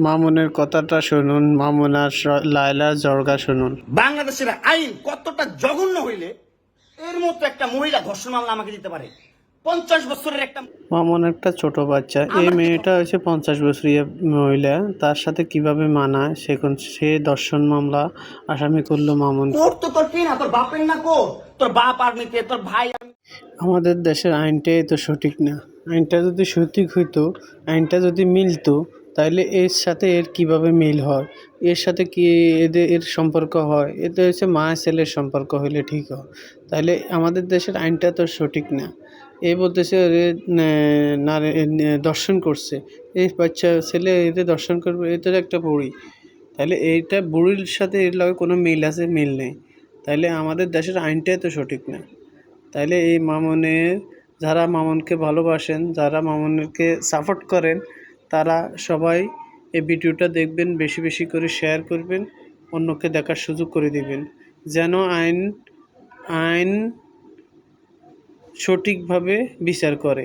মামুনের কথাটা শুনুন, মামুন আর লায়লার জর্গা শুনুন। বাংলাদেশের আইন কতটা জঘন্য হইলে এর মতো একটা মহিলা ধর্ষণ মামলা আমাকে দিতে পারে? 50 বছরের একটা মামুন একটা ছোট বাচ্চা, এই মেয়েটা হচ্ছে 50 বছরীয় মহিলা, তার সাথে কিভাবে মানায় সেখন সে দর্শন মামলা আসামি করলো মামুন। তোর কি না, তোর বাপের না কোর, তোর বাপ আর্মিতে, তোর ভাই। আমাদের দেশের আইনটাই তো সঠিক না। আইনটা যদি সঠিক হইতো, আইনটা যদি মিলতো, তাহলে এর সাথে এর কিভাবে মিল হয়, এর সাথে কি এর সম্পর্ক হয়, এতে হচ্ছে মা ছেলের সম্পর্ক হইলে ঠিক হয়। তাহলে আমাদের দেশের আইনটা তো সঠিক না। এ বলতেছে নারী দর্শন করছে, এই বাচ্চা ছেলে এতে দর্শন করবে, এ তো একটা বুড়ি। তাহলে এইটা বুড়ির সাথে এর লগে কোনো মিল আছে? মিল নেই। তাহলে আমাদের দেশের আইনটাই তো সঠিক না। তাইলে এই মামুনের, যারা মামুনকে ভালোবাসেন, যারা মামুনকে সাপোর্ট করেন, তারা সবাই এই ভিডিওটা দেখবেন, বেশি বেশি করে শেয়ার করবেন, অন্যকে দেখার সুযোগ করে দিবেন, যেন আইন সঠিকভাবে বিচার করে।